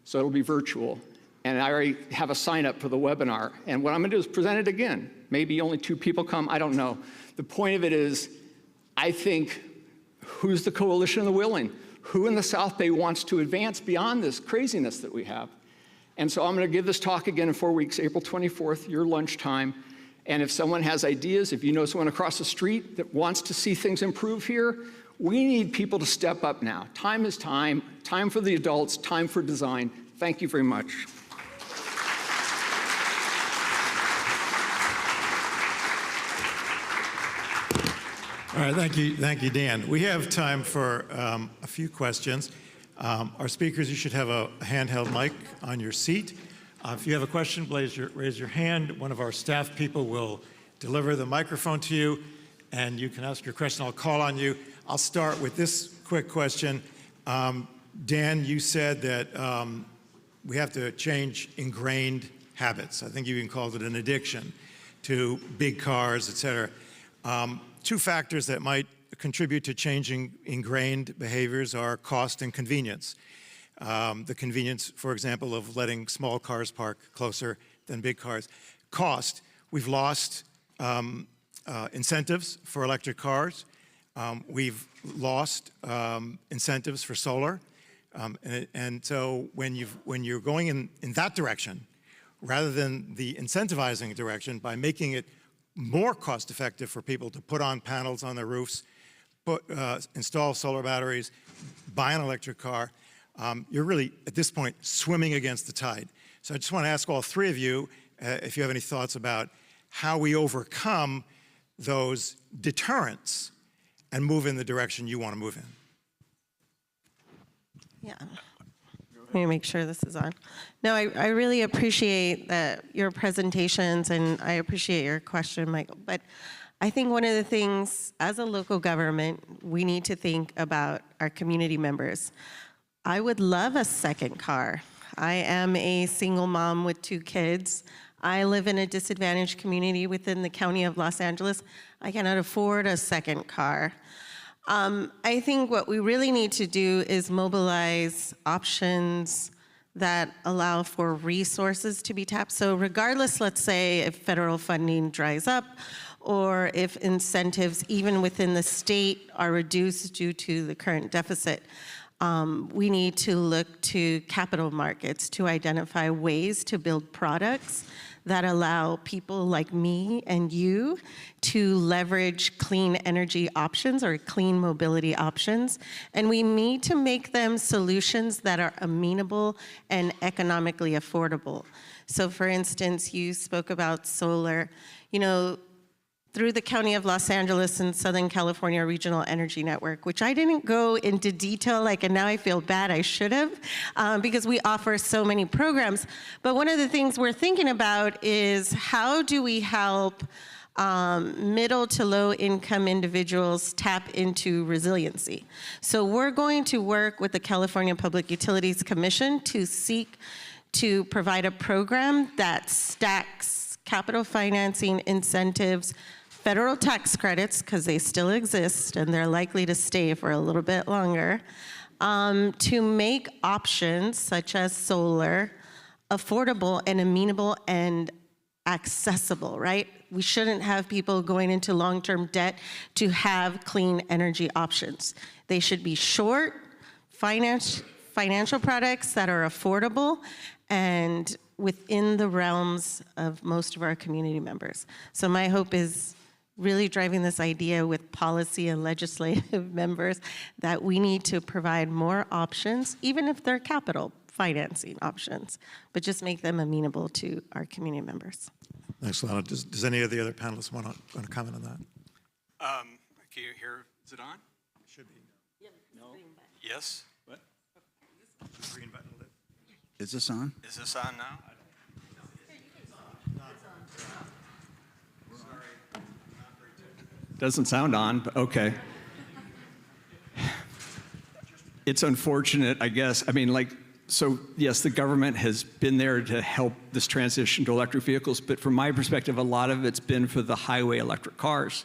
so it'll be virtual. And I already have a sign up for the webinar. And what I'm gonna do is present it again. Maybe only 2 people come, I don't know. The point of it is, I think, who's the coalition of the willing? Who in the South Bay wants to advance beyond this craziness that we have? And so I'm gonna give this talk again in 4 weeks, April 24th, your lunchtime. And if someone has ideas, if you know someone across the street that wants to see things improve here, we need people to step up now. Time is time for the adults, time for design. Thank you very much. All right, thank you, Dan. We have time for a few questions. Our speakers, you should have a handheld mic on your seat. If you have a question, raise your hand. One of our staff people will deliver the microphone to you, and you can ask your question. I'll call on you. I'll start with this quick question. Dan, you said that we have to change ingrained habits. I think you even called it an addiction to big cars, et cetera. 2 factors that might contribute to changing ingrained behaviors are cost and convenience. The convenience, for example, of letting small cars park closer than big cars. Cost, we've lost incentives for electric cars. We've lost incentives for solar. And so when you're going in that direction, rather than the incentivizing direction, by making it more cost effective for people to put on panels on their roofs, install solar batteries, buy an electric car, you're really, at this point, swimming against the tide. So I just want to ask all 3 of you if you have any thoughts about how we overcome those deterrents and move in the direction you want to move in. Yeah. Let me make sure this is on. No, I really appreciate your presentations, and I appreciate your question, Michael. But I think one of the things, as a local government, we need to think about our community members. I would love a second car. I am a single mom with 2 kids. I live in a disadvantaged community within the county of Los Angeles. I cannot afford a second car. I think what we really need to do is mobilize options that allow for resources to be tapped. So regardless, let's say, if federal funding dries up, or if incentives, even within the state, are reduced due to the current deficit, we need to look to capital markets to identify ways to build products that allow people like me and you to leverage clean energy options or clean mobility options. And we need to make them solutions that are amenable and economically affordable. So for instance, you spoke about solar. You know, through the County of Los Angeles and Southern California Regional Energy Network, which I didn't go into detail, and now I feel bad, I should have, because we offer so many programs. But one of the things we're thinking about is how do we help middle to low income individuals tap into resiliency? So we're going to work with the California Public Utilities Commission to seek to provide a program that stacks capital financing incentives, federal tax credits, because they still exist and they're likely to stay for a little bit longer, to make options such as solar affordable and amenable and accessible, right? We shouldn't have people going into long-term debt to have clean energy options. They should be short, financial products that are affordable and within the realms of most of our community members. So my hope is really driving this idea with policy and legislative members that we need to provide more options, even if they're capital financing options, but just make them amenable to our community members. Thanks, Lana. Does any of the other panelists want to comment on that? Can you hear? Is it on? It should be. Yes. What? Green button. Is this on? Is this on now? Doesn't sound on, but okay. It's unfortunate, I guess. I mean, like, so yes, the government has been there to help this transition to electric vehicles, but from my perspective, a lot of it's been for the highway electric cars.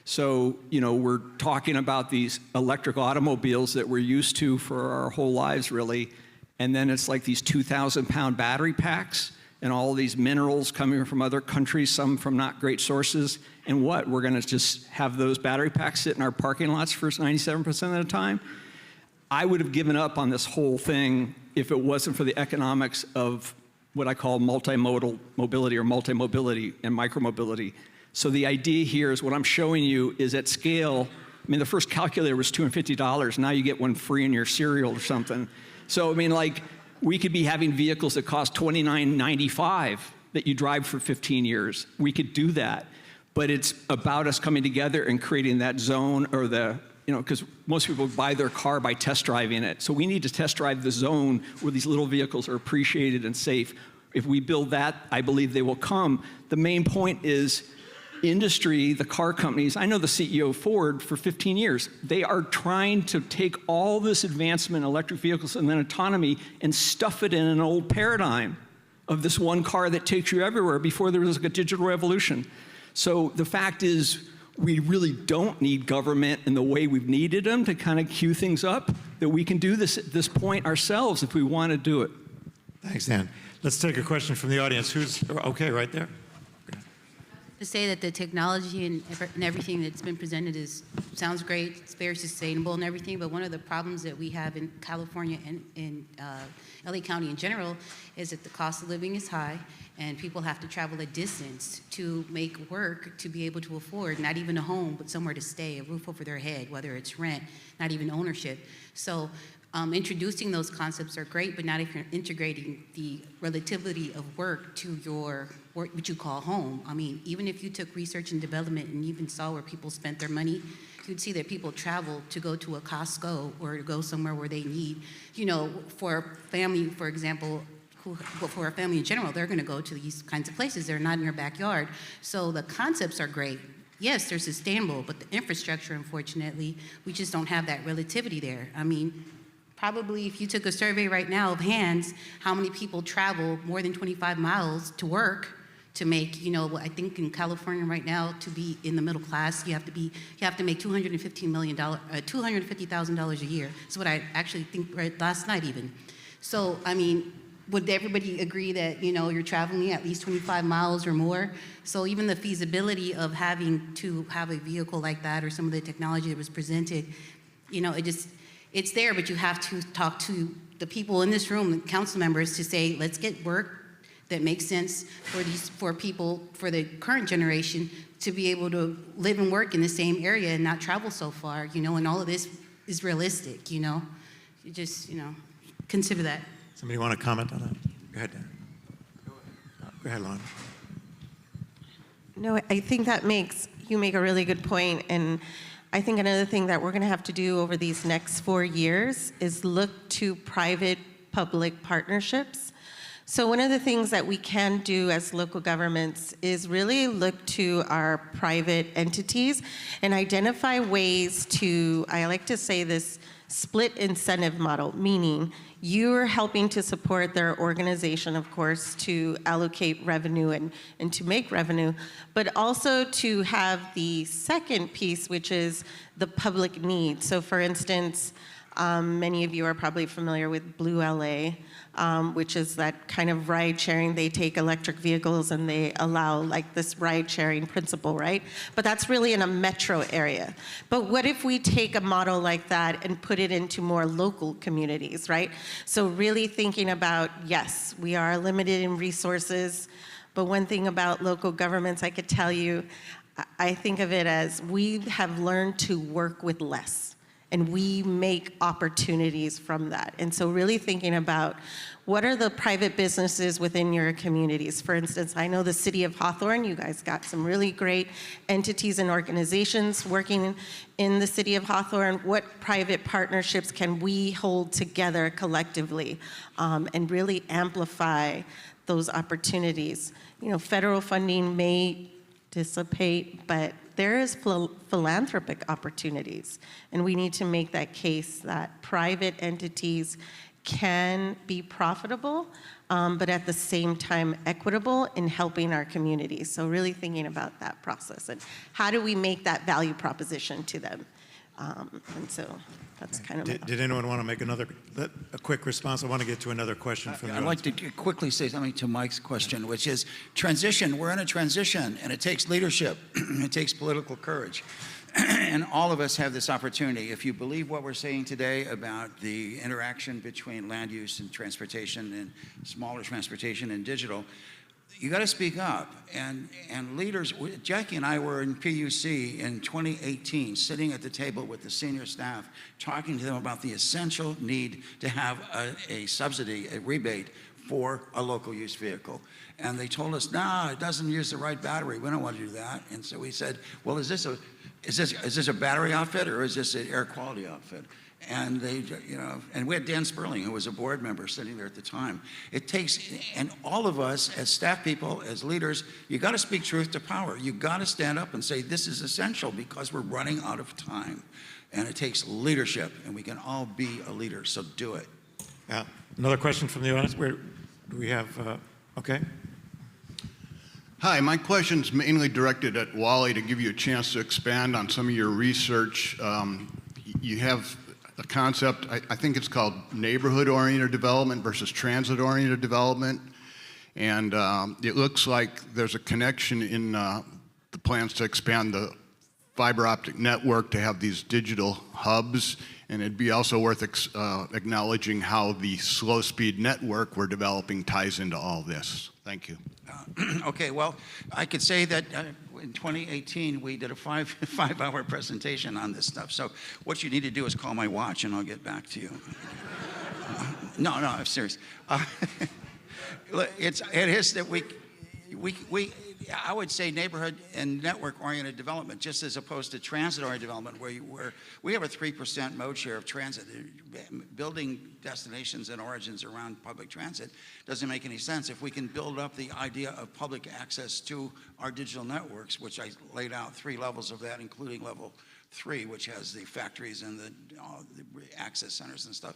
So, you know, we're talking about these electric automobiles that we're used to for our whole lives, really, and then it's like these 2,000-pound battery packs and all these minerals coming from other countries, some from not great sources. And what, we're gonna just have those battery packs sit in our parking lots for 97% of the time? I would have given up on this whole thing if it wasn't for the economics of what I call multimodal mobility or multi-mobility and micromobility. So the idea here is what I'm showing you is at scale. I mean, the first calculator was $250. Now you get one free in your cereal or something. So, I mean, like, we could be having vehicles that cost $29.95 that you drive for 15 years. We could do that. But it's about us coming together and creating that zone or the, you know, because most people buy their car by test driving it. So we need to test drive the zone where these little vehicles are appreciated and safe. If we build that, I believe they will come. The main point is industry, the car companies. I know the CEO of Ford for 15 years. They are trying to take all this advancement in electric vehicles and then autonomy and stuff it in an old paradigm of this one car that takes you everywhere before there was like a digital revolution. So the fact is, we really don't need government in the way we've needed them to kind of cue things up, that we can do this at this point ourselves if we want to do it. Thanks, Dan. Let's take a question from the audience. Who's, okay, right there? To say that the technology and everything that's been presented sounds great, it's very sustainable and everything, but one of the problems that we have in California and in LA County in general is that the cost of living is high and people have to travel a distance to make work to be able to afford not even a home, but somewhere to stay, a roof over their head, whether it's rent, not even ownership. So introducing those concepts are great, but not if you're integrating the relativity of work to your work, what you call home. I mean, even if you took research and development and even saw where people spent their money, you'd see that people travel to go to a Costco or to go somewhere where they need, you know, for family, for example, for a family in general, they're gonna go to these kinds of places. They're not in your backyard. So the concepts are great. Yes, they're sustainable, but the infrastructure, unfortunately, we just don't have that relativity there. I mean, probably if you took a survey right now of hands, how many people travel more than 25 miles to work to make, you know, I think in California right now, to be in the middle class, you have to make $250,000 a year. That's what I actually think right last night even. So, I mean, would everybody agree that, you know, you're traveling at least 25 miles or more? So even the feasibility of having to have a vehicle like that or some of the technology that was presented, you know, it's there, but you have to talk to the people in this room, the council members, to say, let's get work that makes sense for people, for the current generation, to be able to live and work in the same area and not travel so far, you know, and all of this is realistic, you know. You just, you know, consider that. Somebody want to comment on that? Go ahead, Dan. Go ahead, Lon. No, I think you make a really good point, and I think another thing that we're going to have to do over these next 4 years is look to private-public partnerships. So one of the things that we can do as local governments is really look to our private entities and identify ways to, I like to say this, split incentive model, meaning you're helping to support their organization, of course, to allocate revenue and to make revenue, but also to have the second piece, which is the public need. So for instance, many of you are probably familiar with Blue LA, which is that kind of ride sharing. They take electric vehicles and they allow like this ride sharing principle, right? But that's really in a metro area. But what if we take a model like that and put it into more local communities, right? So really thinking about, yes, we are limited in resources, but one thing about local governments, I could tell you, I think of it as we have learned to work with less. And we make opportunities from that. And so really thinking about what are the private businesses within your communities. For instance, I know the city of Hawthorne, you guys got some really great entities and organizations working in the city of Hawthorne. What private partnerships can we hold together collectively and really amplify those opportunities? You know, federal funding may dissipate, but there is philanthropic opportunities, and we need to make that case that private entities can be profitable, but at the same time equitable in helping our communities. So really thinking about that process and how do we make that value proposition to them. And so that's kind of Did anyone want to make a quick response? I want to get to another question from the I'd like to quickly say something to Mike's question, which is transition. We're in a transition, and it takes leadership. It takes political courage. And all of us have this opportunity. If you believe what we're saying today about the interaction between land use and transportation and smaller transportation and digital, you got to speak up. And leaders, Jackie and I were in PUC in 2018, sitting at the table with the senior staff, talking to them about the essential need to have a subsidy, a rebate for a local use vehicle. And they told us, no, it doesn't use the right battery. We don't want to do that. And so we said, well, is this a battery outfit or is this an air quality outfit? And they, you know, and we had Dan Sperling, who was a board member sitting there at the time. It takes, and all of us as staff people, as leaders, you got to speak truth to power. You got to stand up and say, this is essential because we're running out of time. And it takes leadership, and we can all be a leader, so do it. Yeah. Another question from the audience. Where do we have, okay. Hi, my question's mainly directed at Wally to give you a chance to expand on some of your research. You have a concept, I think it's called neighborhood-oriented development versus transit-oriented development. And it looks like there's a connection in the plans to expand the fiber optic network to have these digital hubs. And it'd be also worth acknowledging how the slow-speed network we're developing ties into all this. Thank you. Okay, well, I could say that in 2018, we did a five-hour presentation on this stuff. So what you need to do is call my watch, and I'll get back to you. No, I'm serious. It is that I would say neighborhood and network-oriented development, just as opposed to transit-oriented development, where we have a 3% mode share of transit. Building destinations and origins around public transit doesn't make any sense. If we can build up the idea of public access to our digital networks, which I laid out 3 levels of that, including level 3, which has the factories and the access centers and stuff,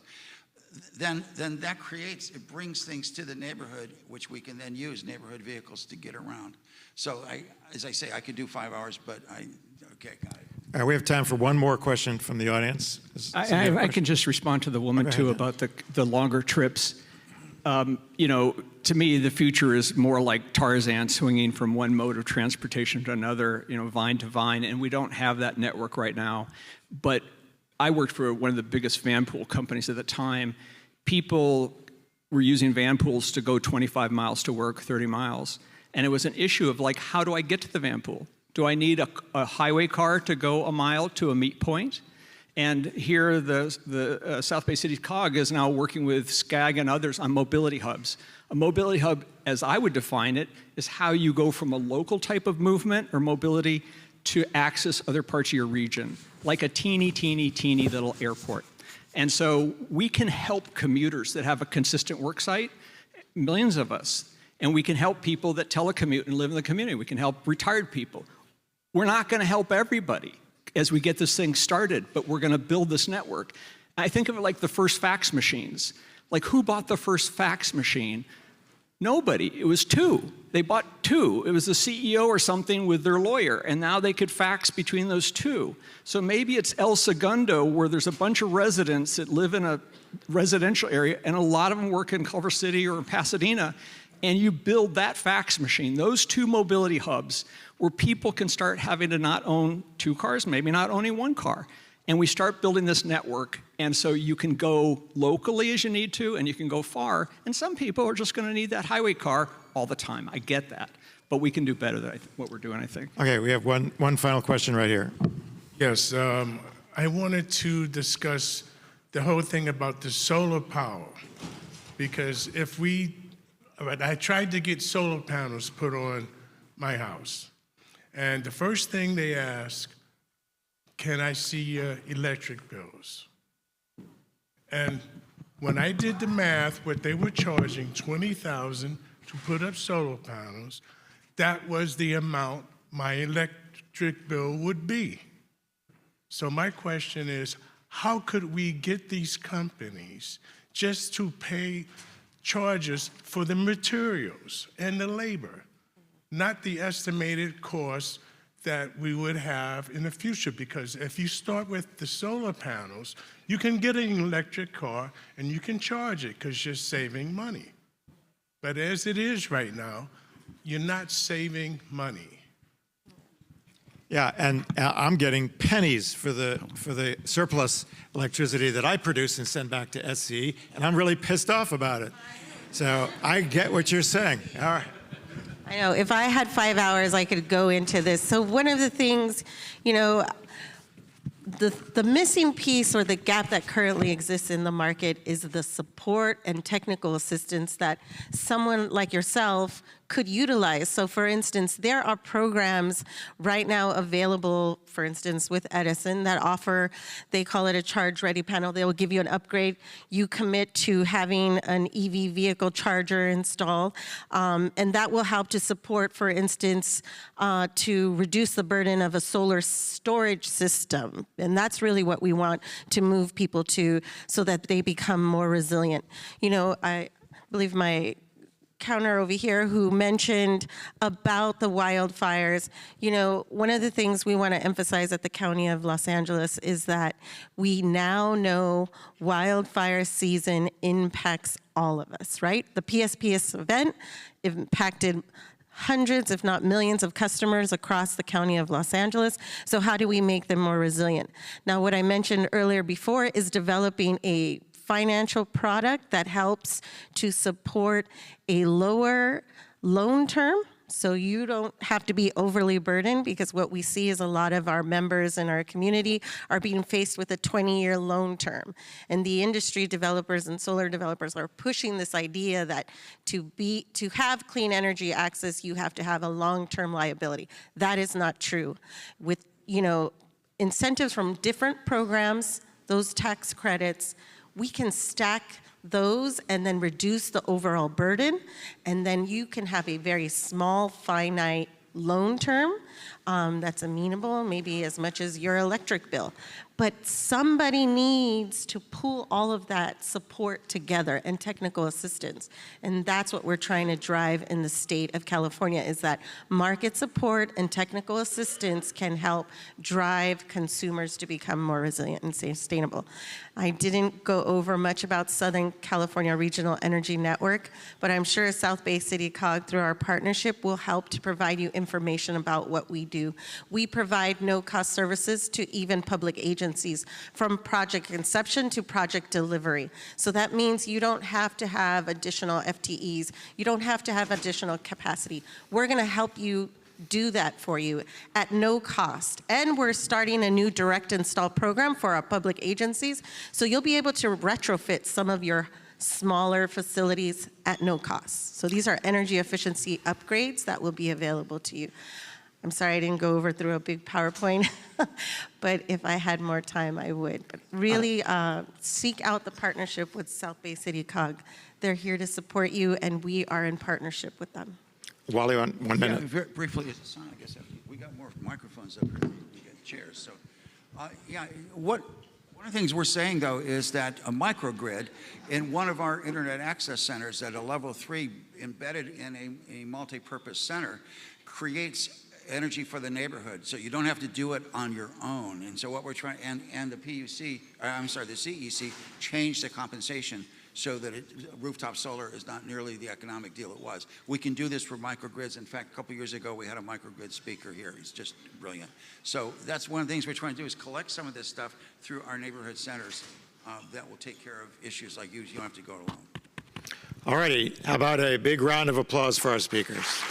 then that it brings things to the neighborhood, which we can then use neighborhood vehicles to get around. So as I say, I could do 5 hours, but okay, got it. All right, we have time for one more question from the audience. I can just respond to the woman too about the longer trips. You know, to me, the future is more like Tarzan swinging from one mode of transportation to another, you know, vine to vine, and we don't have that network right now. But I worked for one of the biggest van pool companies at the time. People were using van pools to go 25 miles to work, 30 miles. And it was an issue of like, how do I get to the van pool? Do I need a highway car to go a mile to a meet point? And here the South Bay City COG is now working with SCAG and others on mobility hubs. A mobility hub, as I would define it, is how you go from a local type of movement or mobility to access other parts of your region, like a teeny little airport. And so we can help commuters that have a consistent work site, millions of us, and we can help people that telecommute and live in the community. We can help retired people. We're not gonna help everybody as we get this thing started, but we're gonna build this network. I think of it like the first fax machines. Like, who bought the first fax machine? Nobody. It was two. They bought two. It was the CEO or something with their lawyer, and now they could fax between those two. So maybe it's El Segundo, where there's a bunch of residents that live in a residential area, and a lot of them work in Culver City or in Pasadena, and you build that fax machine, those two mobility hubs, where people can start having to not own two cars, maybe not owning one car. And we start building this network, and so you can go locally as you need to, and you can go far. And some people are just going to need that highway car all the time. I get that. But we can do better than what we're doing, I think. Okay, we have one final question right here. Yes, I wanted to discuss the whole thing about the solar power, because I tried to get solar panels put on my house, and the first thing they ask, can I see your electric bills? And when I did the math, what they were charging, $20,000 to put up solar panels, that was the amount my electric bill would be. So my question is, how could we get these companies just to pay charges for the materials and the labor, not the estimated cost that we would have in the future? Because if you start with the solar panels, you can get an electric car and you can charge it because you're saving money. But as it is right now, you're not saving money. Yeah, and I'm getting pennies for the surplus electricity that I produce and send back to SCE, and I'm really pissed off about it. So I get what you're saying. All right. I know, if I had 5 hours, I could go into this. So one of the things, you know, the missing piece or the gap that currently exists in the market is the support and technical assistance that someone like yourself could utilize. So for instance, there are programs right now available, for instance, with Edison that offer, they call it a charge-ready panel. They will give you an upgrade. You commit to having an EV vehicle charger installed, and that will help to support, for instance, to reduce the burden of a solar storage system. And that's really what we want to move people to so that they become more resilient. You know, I believe my counter over here who mentioned about the wildfires, you know, one of the things we want to emphasize at the County of Los Angeles is that we now know wildfire season impacts all of us, right? The PSPS event impacted hundreds, if not millions, of customers across the County of Los Angeles. So how do we make them more resilient? Now, what I mentioned earlier before is developing a financial product that helps to support a lower loan term, so you don't have to be overly burdened, because what we see is a lot of our members in our community are being faced with a 20-year loan term. And the industry developers and solar developers are pushing this idea that to have clean energy access, you have to have a long-term liability. That is not true. With, you know, incentives from different programs, those tax credits, we can stack those and then reduce the overall burden, and then you can have a very small, finite loan term that's amenable, maybe as much as your electric bill. But somebody needs to pull all of that support together and technical assistance. And that's what we're trying to drive in the state of California, is that market support and technical assistance can help drive consumers to become more resilient and sustainable. I didn't go over much about Southern California Regional Energy Network, but I'm sure South Bay City COG, through our partnership, will help to provide you information about what we do. We provide no-cost services to even public agencies, from project conception to project delivery. So that means you don't have to have additional FTEs. You don't have to have additional capacity. We're going to help you do that for you at no cost. And we're starting a new direct install program for our public agencies. So you'll be able to retrofit some of your smaller facilities at no cost. So these are energy efficiency upgrades that will be available to you. I'm sorry I didn't go over through a big PowerPoint, but if I had more time, I would. But really seek out the partnership with South Bay City COG. They're here to support you, and we are in partnership with them. Wally, one minute. Yeah, very briefly, as a sign, I guess we got more microphones up here. We got chairs. So, yeah, what One of the things we're saying, though, is that a microgrid in one of our internet access centers at a level 3 embedded in a multi-purpose center creates energy for the neighborhood, so you don't have to do it on your own. And so what we're trying, and the PUC, the CEC changed the compensation so that rooftop solar is not nearly the economic deal it was. We can do this for microgrids. In fact, a couple years ago, we had a microgrid speaker here. He's just brilliant. So that's one of the things we're trying to do is collect some of this stuff through our neighborhood centers that will take care of issues like you don't have to go alone. All righty, how about a big round of applause for our speakers?